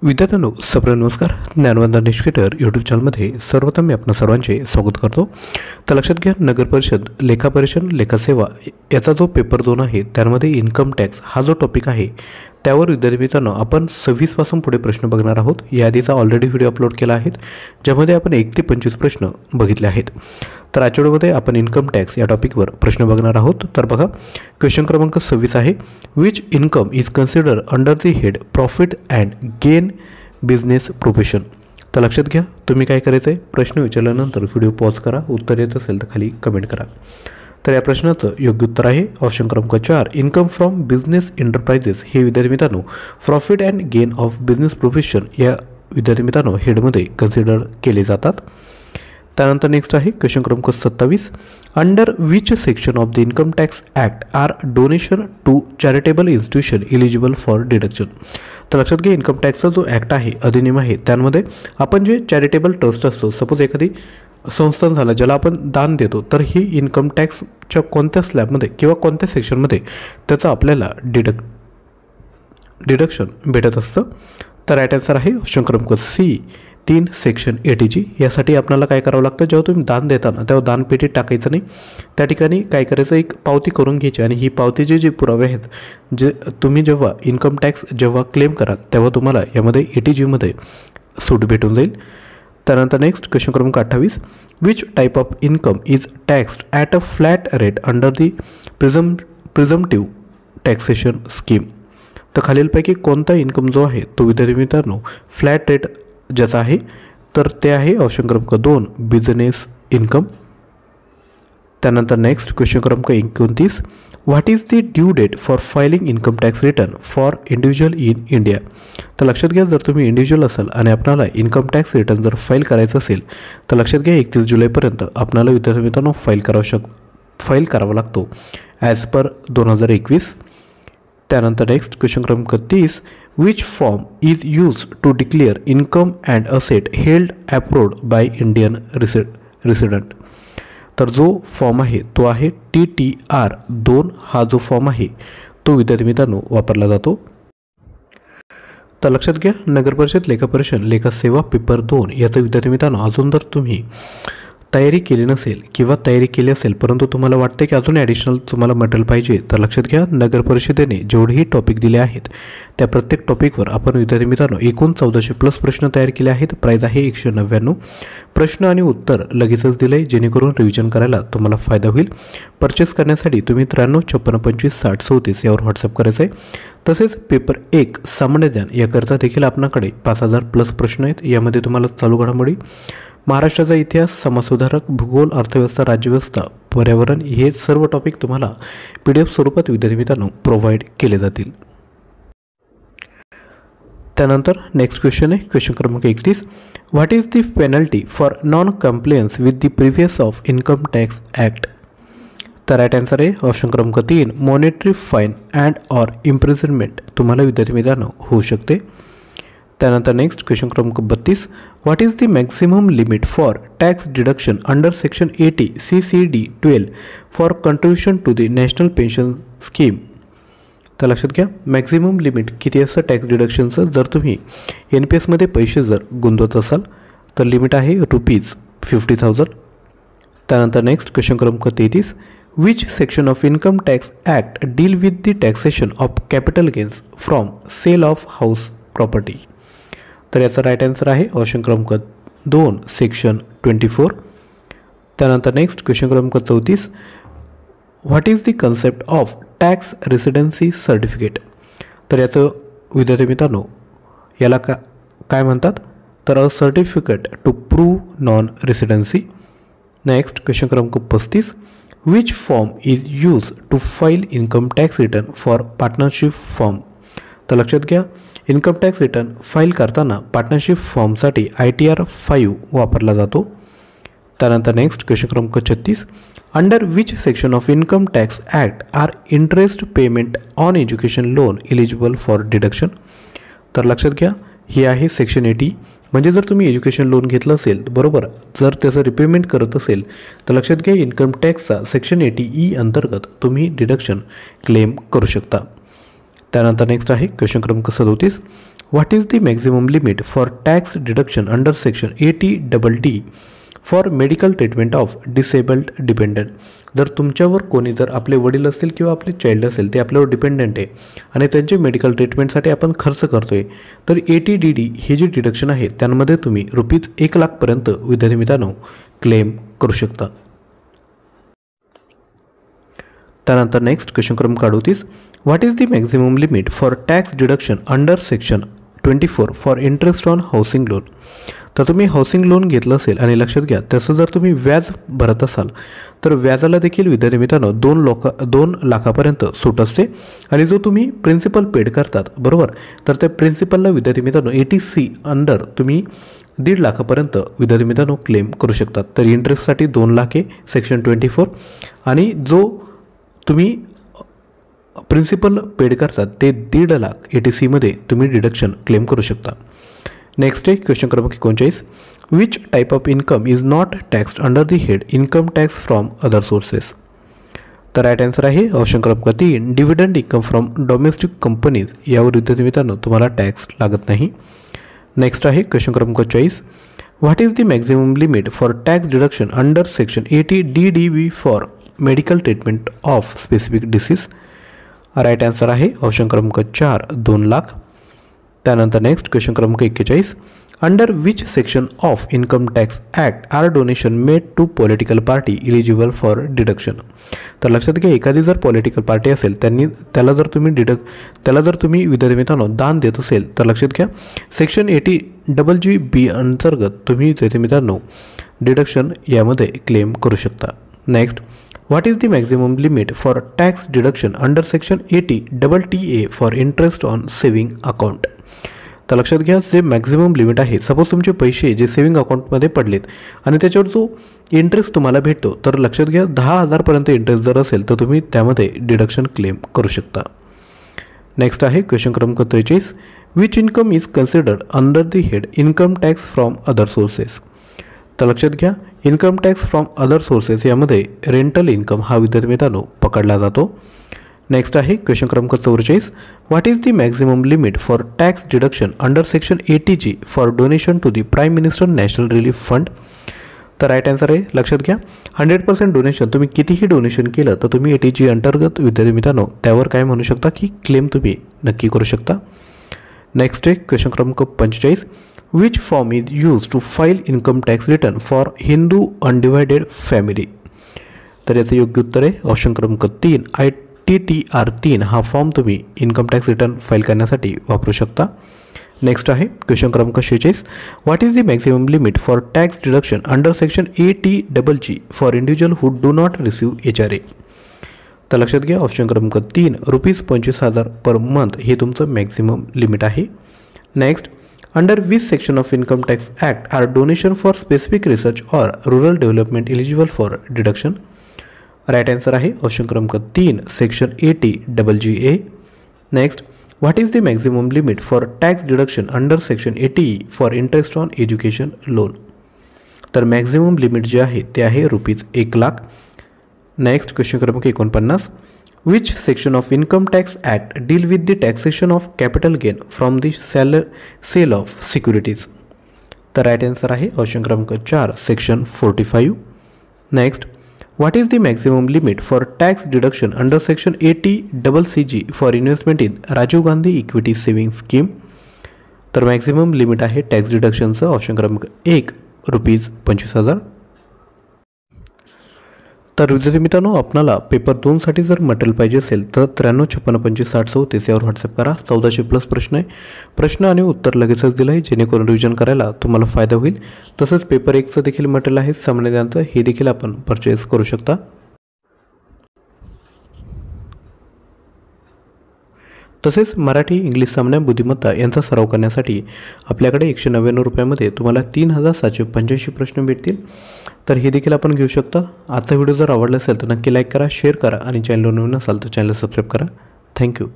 विद्यार्थ्यांनो सप्र नमस्कार. ज्ञानवंदन निष्केटर यूट्यूब चॅनलमध्ये सर्वप्रथम मी आपणा सर्वांचे स्वागत करतो. तर लक्षात घ्या, नगर परिषद, लेखा परीक्षण, लेखा सेवा याचा जो पेपर 2 आहे त्यामध्ये इन्कम टॅक्स हा जो टॉपिक आहे त्यावर विद्यार्थी मित्रांनो आपण 26 पासून पुढे प्रश्न बघणार आहोत. या आधीचा ऑलरेडी व्हिडिओ अपलोड केला आहे ज्यामध्ये आपण 1 ते 25 प्रश्न बघितले आहेत. तर आजच्या व्हिडिओमध्ये आपण इन्कम टॅक्स या टॉपिकवर प्रश्न बघणार आहोत. तर बघा, क्वेश्चन क्रमांक 26 आहे, which income is consider under the head profit and gain business profession. तर लक्षात घ्या, तुम्ही काय करायचं आहे, प्रश्न विचारल्यानंतर व्हिडिओ पॉज करा, उत्तर येत असेल तर खाली कमेंट करा. तर या प्रश्नाचं योग्य उत्तर आहे ऑप्शन क्रमांक 4, इन्कम फ्रॉम बिझनेस एंटरप्राइजेस. हे विद्यार्थी मित्रांनो profit and gain of business profession या विद्यार्थी मित्रांनो हेडमध्ये कन्सिडर केले जातात. त्यानंतर नेक्स्ट आहे क्वेश्चन क्रमांक 27, under which section of the income tax act are donation to charitable institution eligible for deduction. तर लक्षात घ्या, इन्कम टॅक्सचा जो ॲक्ट आहे, अधिनियम आहे, त्यामध्ये आपण जे चॅरिटेबल ट्रस्ट असतो, सपोज एखादी संस्थान झालं ज्याला आपण दान देतो, तर ही इन्कम टॅक्सच्या कोणत्या स्लॅबमध्ये किंवा कोणत्या सेक्शनमध्ये त्याचं आपल्याला डिडक्शन भेटत असतं. तर राईट आन्सर आहे ऑप्शन क्रमांक सी 3 सेक्शन 80G. यासाठी आपल्याला काय करावं लागतं, जेव्हा तुम्ही दान देताना तेव्हा दानपेटीत टाकायचं नाही, त्या ठिकाणी काय करायचं, एक पावती करून घ्यायची आणि ही पावतीचे जे पुरावे आहेत, जे तुम्ही जेव्हा इन्कम टॅक्स जेव्हा क्लेम कराल तेव्हा तुम्हाला यामध्ये 80Gमध्ये सूट भेटून जाईल. त्यानंतर नेक्स्ट क्वेश्चन क्रमांक 28, which type of income is taxed at a flat rate under the presumptive taxation scheme. तर खालीलपैकी कोणता इन्कम जो आहे तो विद्यार्थी मित्रांनो फ्लॅट रेट ज्याचा आहे, तर ते आहे ऑप्शन क्रमांक 2 बिझनेस इन्कम. त्यानंतर नेक्स्ट क्वेश्चन क्रमांक 29, what is the due date for filing income tax return for individual in India. तर लक्षात घ्या, जर तुम्ही इंडिव्हिज्युअल असाल आणि आपल्याला इन्कम टॅक्स रिटर्न जर फाईल करायचं असेल तर लक्षात घ्या 31 जुलैपर्यंत आपल्याला विद्यार्थी मित्रांनो फाईल करावा लागतो ॲज पर 2021. त्यानंतर नेक्स्ट क्वेश्चन क्रमांक 30, which form is use to declare income and asset held abroad by Indian resident. तर जो फॉर्म आहे तो आहे TTR2. हा जो फॉर्म आहे तो विद्यार्थी मित्रांनो वापरला जातो. तर लक्षात घ्या, नगर परिषद, लेखा परीक्षण, लेखा सेवा पेपर 2 याचं विद्यार्थी मित्रांनो अजून जर तुम्ही तयारी केली नसेल किंवा तयारी केली असेल परंतु तुम्हाला वाटते की अजून ॲडिशनल तुम्हाला मटेरियल पाहिजे, तर लक्षात घ्या, नगर परिषदेने जेवढेही टॉपिक दिले आहेत त्या प्रत्येक टॉपिकवर आपण विद्यार्थी मित्रांनो एकूण 1400+ प्रश्न तयार केले आहेत. प्राईज आहे 199. प्रश्न आणि उत्तर लगेचच दिले जेणेकरून रिव्हिजन करायला तुम्हाला फायदा होईल. परचेस करण्यासाठी तुम्ही 93 56 25 60 34 यावर व्हॉट्सअप करायचं आहे. तसेच पेपर 1 सामान्य ज्ञान याकरता देखील आपल्याकडे 5000+ प्रश्न आहेत. यामध्ये तुम्हाला चालू घडामोडी, महाराष्ट्राचा इतिहास, समाजसुधारक, भूगोल, अर्थव्यवस्था, राज्यव्यवस्था, पर्यावरण हे सर्व टॉपिक तुम्हाला PDF स्वरूपात विद्यार्थी मित्रांनो प्रोव्हाइड केले जातील. त्यानंतर नेक्स्ट क्वेश्चन आहे क्वेश्चन क्रमांक 31, what is the penalty for non compliance with the previous of income tax act. तर राईट आन्सर आहे ऑप्शन क्रमांक 3 monetary fine and or imprisonment तुम्हाला विद्यार्थी मित्रांनो होऊ शकते. त्यानंतर नेक्स्ट क्वेश्चन क्रमांक 32, what is the maximum limit for tax deduction under section 80 CCD12 for contribution to the national pension scheme. तर लक्षात घ्या, मॅक्झिमम लिमिट किती असतं टॅक्स डिडक्शनचं, जर तुम्ही NPSमध्ये पैसे जर गुंतवत असाल तर लिमिट आहे ₹50,000. त्यानंतर नेक्स्ट क्वेश्चन क्रमांक 33, which section of income tax act deal with the taxation of capital gains from sale of house property. तर याचा राईट आन्सर आहे ऑप्शन क्रमांक 2 सेक्शन 24. त्यानंतर नेक्स्ट क्वेश्चन क्रमांक 34, what is the concept of tax residency certificate. तर याचं विद्यार्थी मित्रांनो याला काय म्हणतात, तर a certificate to prove non residency. Next question क्रमांक 35, which form is use to file income tax return for partnership form. तर लक्षात घ्या, इन्कम टॅक्स रिटर्न फाईल करताना पार्टनरशिप फॉर्मसाठी ITR 5 वापरला जातो. त्यानंतर नेक्स्ट क्वेश्चन क्रमांक 36, under which section of income tax act are interest payment on education loan eligible for deduction. तर लक्षात घ्या, ही आहे सेक्शन 80. म्हणजे जर तुम्ही एज्युकेशन लोन घेतलं असेल बरोबर, जर त्याचं रिपेमेंट करत असेल तर लक्षात घ्या इन्कम टॅक्सचा सेक्शन 80E अंतर्गत तुम्ही डिडक्शन क्लेम करू शकता. त्यानंतर नेक्स्ट आहे क्वेश्चन क्रमांक 37, what is the maximum limit for tax deduction under section 80DD for medical treatment of disabled dependent. जर तुमच्यावर कोणी जर आपले वडील असतील किंवा आपले चाइल्ड असेल ते आपल्यावर डिपेंडंट आहे आणि त्यांचे मेडिकल ट्रीटमेंटसाठी आपण खर्च करतोय तर 80DD हे जे डिडक्शन आहे त्यामध्ये तुम्ही ₹1,00,000पर्यंत विद्यार्थी मित्रांनो क्लेम करू शकता. त्यानंतर नेक्स्ट क्वेश्चन क्रमांक 38. What is the maximum limit for tax deduction under section 24 for interest on housing loan. तर तुम्ही हाऊसिंग लोन घेतलं असेल आणि लक्षात घ्या त्याचं जर तुम्ही व्याज भरत असाल तर व्याजाला देखील विद्यार्थी मित्रांनो 2 लाखापर्यंत सूट असते आणि जो तुम्ही प्रिन्सिपल पेड करतात बरोबर तर त्या प्रिन्सिपलला विद्यार्थी मित्रांनो 80C अंडर तुम्ही 1.5 लाखापर्यंत विद्यार्थी मित्रांनो क्लेम करू शकतात. तर इंटरेस्टसाठी 2 लाख आहे सेक्शन 24 आणि जो तुम्ही प्रिन्सिपल पेड करतात ते 1.5 लाख 80C मध्ये तुम्ही डिडक्शन क्लेम करू शकता. नेक्स्ट आहे क्वेश्चन क्रमांक 39. Which type of income is not taxed under the head income tax from other sources. तर राईट आन्सर आहे ऑप्शन क्रमांक 3 dividend income from domestic companies. यावर विद्यार्थी मित्रांनो तुम्हाला टॅक्स लागत नाही. नेक्स्ट आहे क्वेश्चन क्रमांक 40. What is the maximum limit for tax deduction under section 80DDB for medical treatment of specific disease. Right answer आहे ऑप्शन क्रमांक 4 2 लाख. त्यानंतर नेक्स्ट क्वेश्चन क्रमांक 41. Under which section of income tax act are donation made to political party eligible for deduction. तर लक्षात घ्या एखादी जर political party असेल त्याला जर तुम्ही विद्यार्थी मित्रांनो दान देत असेल तर लक्षात घ्या सेक्शन 80GB अंतर्गत तुम्ही विद्यार्थी मित्रांनो डिडक्शन यामध्ये क्लेम करू शकता. Next what is the maximum limit for tax deduction under section 80TTA for interest on saving account. तर लक्षात घ्या जे मॅक्झिमम लिमिट आहे सपोज तुमचे पैसे जे सेव्हिंग अकाउंटमध्ये पडलेत आणि त्याच्यावर जो इंटरेस्ट तुम्हाला भेटतो तर लक्षात घ्या 10,000पर्यंत इंटरेस्ट जर असेल तर तुम्ही त्यामध्ये डिडक्शन क्लेम करू शकता. नेक्स्ट आहे क्वेश्चन क्रमांक 43. Which income is considered under the head income tax from other sources. तर लक्षात घ्या income tax from other sources यामध्ये रेंटल इन्कम हा विद्यार्थी मित्रांनो पकडला जातो. नेक्स्ट आहे क्वेश्चन क्रमांक 44. What is the maximum limit for tax deduction under section 80G for donation to the prime minister national relief fund. तर राईट आन्सर आहे लक्षात घ्या 100% डोनेशन तुम्ही कितीही डोनेशन केलं तर तुम्ही 80G अंतर्गत विद्यार्थी मित्रांनो त्यावर काय म्हणू शकता की क्लेम तुम्ही नक्की करू शकता. नेक्स्ट आहे क्वेश्चन क्रमांक 45. Which form is use to file income tax return for Hindu undivided family. तर याचं योग्य उत्तर आहे ऑप्शन क्रमांक 3 ITTR3 हा फॉर्म तुम्ही इन्कम टॅक्स रिटर्न फाईल करण्यासाठी वापरू शकता. नेक्स्ट आहे क्वेश्चन क्रमांक 46. What is the maximum limit for tax deduction under section 80GG for individual who do not receive HRA. तर लक्षात घ्या ऑप्शन क्रमांक 3 ₹25,000 पर मंथ हे तुमचं मॅक्झिमम लिमिट आहे. Next under which section of income tax act are donation for specific research or rural development eligible for deduction. Right answer आहे option क्रमांक 3 section 80GA. Next what is the maximum limit for tax deduction under section 80 for interest on education loan. तर maximum limit जे आहे ते आहे ₹1,00,000. Next question क्रमांक 49. Which section of income tax act deal with the taxation of capital gain from the sale of securities. तर right answer आहे option क्रमांक 4 section 45. Next what is the maximum limit for tax deduction under section 80CG for investment in Rajiv Gandhi equity saving scheme. तर maximum limit आहे tax डिडक्शनचं option क्रमांक 1 ₹25,000. तर विद्यार्थी मित्रांनो आपल्याला पेपर 2साठी जर मटेरियल पाहिजे असेल तर 9356556034 यावर व्हॉट्सअप करा. 1400+ प्रश्न आहे. प्रश्न आणि उत्तर लगेचच दिलं आहे जेणेकरून रिव्हिजन करायला तुम्हाला फायदा होईल. तसंच पेपर 1चं देखील मटेरियल आहे सामान्य ज्ञानचं हे देखील आपण परचेस करू शकता. तसेच मराठी इंग्लिश सामान्य बुद्धिमत्ता यांचा सराव करण्यासाठी आपल्याकडे 199 रुपयामध्ये तुम्हाला 3785 प्रश्न भेटतील. तर हे देखील आपण घेऊ शकता. आजचा व्हिडिओ जर आवडला असेल तर नक्की लाईक करा, शेअर करा आणि चॅनलवर नवीन असाल तर चॅनल सबस्क्राईब करा. थँक्यू.